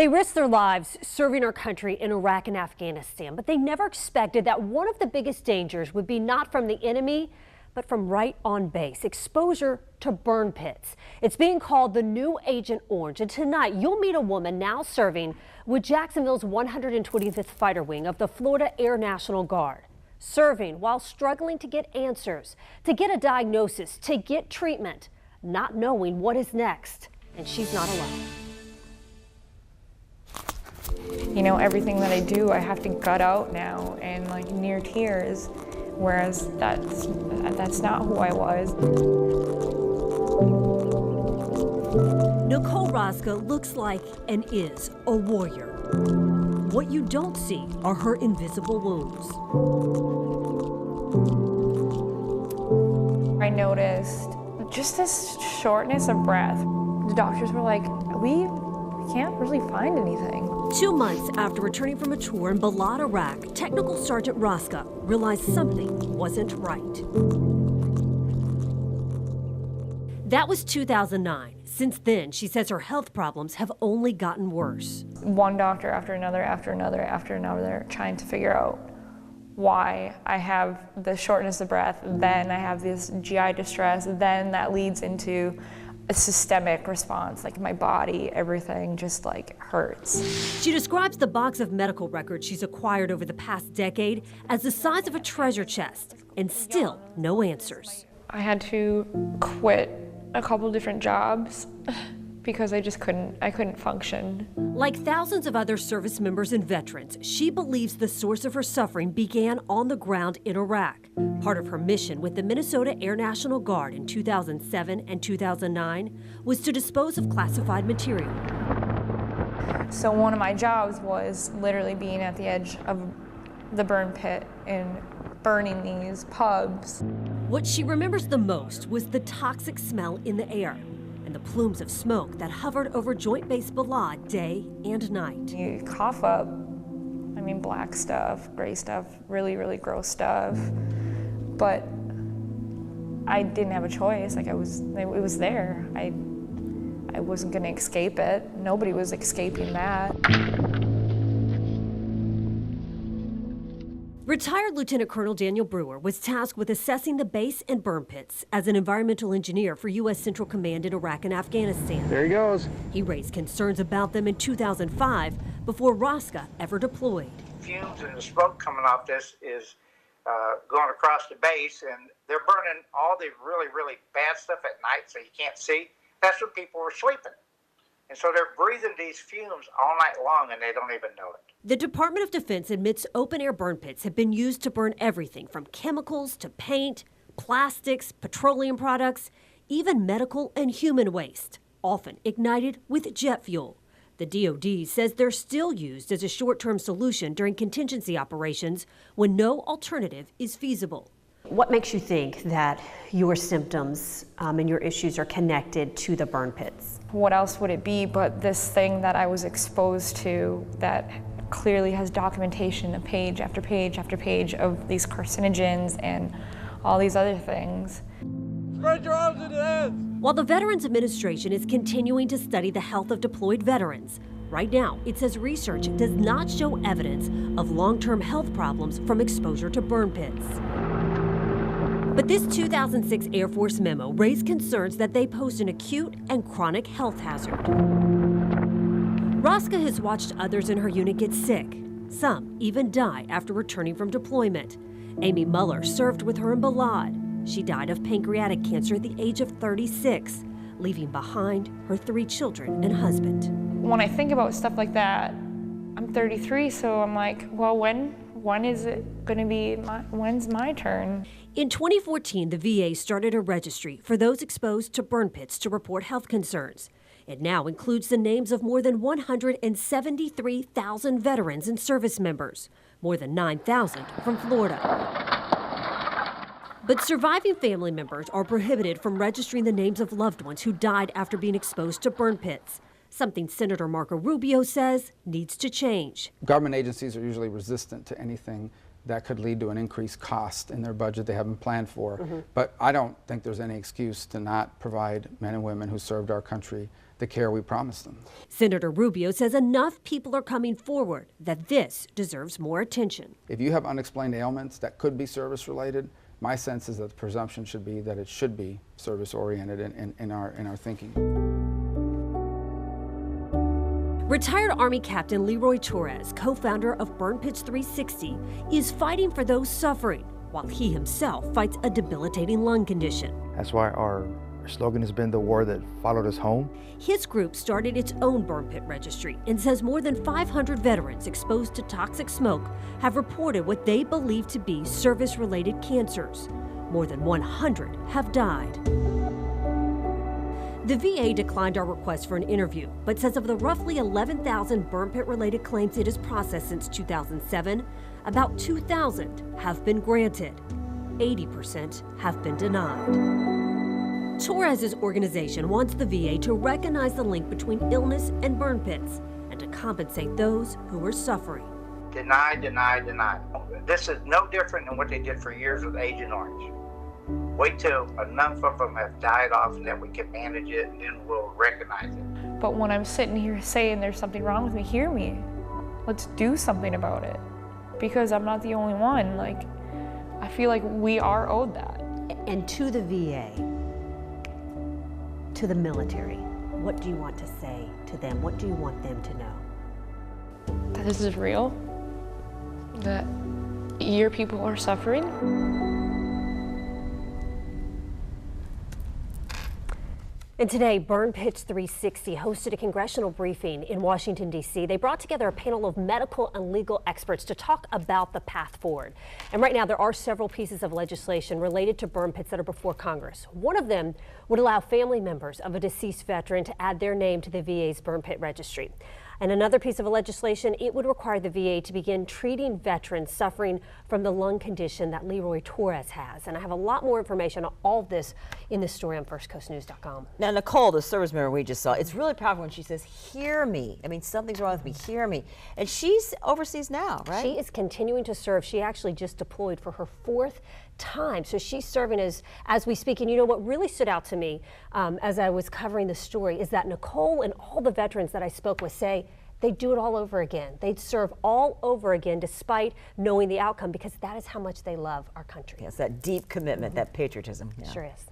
They risked their lives serving our country in Iraq and Afghanistan, but they never expected that one of the biggest dangers would be not from the enemy, but from right on base, exposure to burn pits. It's being called the new Agent Orange, and tonight you'll meet a woman now serving with Jacksonville's 125th Fighter Wing of the Florida Air National Guard, serving while struggling to get answers, to get a diagnosis, to get treatment, not knowing what is next, and she's not alone. You know, everything that I do, I have to gut out now and like near tears, whereas that's not who I was. Nicole Raska looks like and is a warrior. What you don't see are her invisible wounds. I noticed just this shortness of breath. The doctors were like, we can't really find anything. 2 months after returning from a tour in Balad, Iraq, Technical Sergeant Raska realized something wasn't right. That was 2009. Since then, she says her health problems have only gotten worse. One doctor after another, trying to figure out why I have the shortness of breath, then I have this GI distress, then that leads into a systemic response, like my body, everything just like hurts. She describes the box of medical records she's acquired over the past decade as the size of a treasure chest, and still no answers. I had to quit a couple different jobs because I couldn't function. Like thousands of other service members and veterans, she believes the source of her suffering began on the ground in Iraq. Part of her mission with the Minnesota Air National Guard in 2007 and 2009 was to dispose of classified material. So one of my jobs was literally being at the edge of the burn pit and burning these pubs. What she remembers the most was the toxic smell in the air and the plumes of smoke that hovered over Joint Base Balad day and night. You cough up, I mean, black stuff, gray stuff, really, really gross stuff. But I didn't have a choice. Like it was there. I wasn't gonna escape it. Nobody was escaping that. Retired Lieutenant Colonel Daniel Brewer was tasked with assessing the base and burn pits as an environmental engineer for U.S. Central Command in Iraq and Afghanistan. There he goes. He raised concerns about them in 2005 before Raska ever deployed. Fumes and the smoke coming off this is going across the base, and they're burning all the really, really bad stuff at night so you can't see. That's when people were sleeping. And so they're breathing these fumes all night long, and they don't even know it. The Department of Defense admits open-air burn pits have been used to burn everything from chemicals to paint, plastics, petroleum products, even medical and human waste, often ignited with jet fuel. The DoD says they're still used as a short-term solution during contingency operations when no alternative is feasible. What makes you think that your symptoms and your issues are connected to the burn pits? What else would it be but this thing that I was exposed to that clearly has documentation, a page after page after page of these carcinogens and all these other things. Spread your arms into the hands. While the Veterans Administration is continuing to study the health of deployed veterans, right now it says research does not show evidence of long-term health problems from exposure to burn pits. But this 2006 Air Force memo raised concerns that they pose an acute and chronic health hazard. Raska has watched others in her unit get sick. Some even die after returning from deployment. Amy Muller served with her in Balad. She died of pancreatic cancer at the age of 36, leaving behind her 3 children and husband. When I think about stuff like that, I'm 33, so I'm like, well, when is it going to be when's my turn? In 2014, the VA started a registry for those exposed to burn pits to report health concerns. It now includes the names of more than 173,000 veterans and service members, more than 9,000 from Florida. But surviving family members are prohibited from registering the names of loved ones who died after being exposed to burn pits, something Senator Marco Rubio says needs to change. Government agencies are usually resistant to anything that could lead to an increased cost in their budget they haven't planned for. But I don't think there's any excuse to not provide men and women who served our country the care we promised them. Senator Rubio says enough people are coming forward that this deserves more attention. If you have unexplained ailments that could be service-related, my sense is that the presumption should be that it should be service-oriented in our thinking. Retired Army Captain Leroy Torres, co-founder of Burn Pits 360, is fighting for those suffering while he himself fights a debilitating lung condition. That's why our slogan has been the war that followed us home. His group started its own burn pit registry and says more than 500 veterans exposed to toxic smoke have reported what they believe to be service-related cancers. More than 100 have died. The VA declined our request for an interview, but says of the roughly 11,000 burn pit-related claims it has processed since 2007, about 2,000 have been granted. 80% have been denied. Torres's organization wants the VA to recognize the link between illness and burn pits and to compensate those who are suffering. Deny, deny, deny. This is no different than what they did for years with Agent Orange. Wait till enough of them have died off and then we can manage it and then we'll recognize it. But when I'm sitting here saying there's something wrong with me, hear me. Let's do something about it. Because I'm not the only one. Like, I feel like we are owed that. And to the VA, to the military, what do you want to say to them? What do you want them to know? That this is real. That your people are suffering. And today, Burn Pits 360 hosted a congressional briefing in Washington, D.C. They brought together a panel of medical and legal experts to talk about the path forward. And right now, there are several pieces of legislation related to burn pits that are before Congress. One of them would allow family members of a deceased veteran to add their name to the VA's burn pit registry. And another piece of legislation, it would require the VA to begin treating veterans suffering from the lung condition that Leroy Torres has. And I have a lot more information on all of this in this story on firstcoastnews.com. Now, Nicole, the service member we just saw, it's really powerful when she says, hear me. I mean, something's wrong with me, hear me. And she's overseas now, right? She is continuing to serve. She actually just deployed for her 4th time. So she's serving as we speak. And you know what really stood out to me as I was covering the story is that Nicole and all the veterans that I spoke with say they'd do it all over again. They'd serve all over again despite knowing the outcome because that is how much they love our country. Yes, that deep commitment, that patriotism. Yeah. Sure is.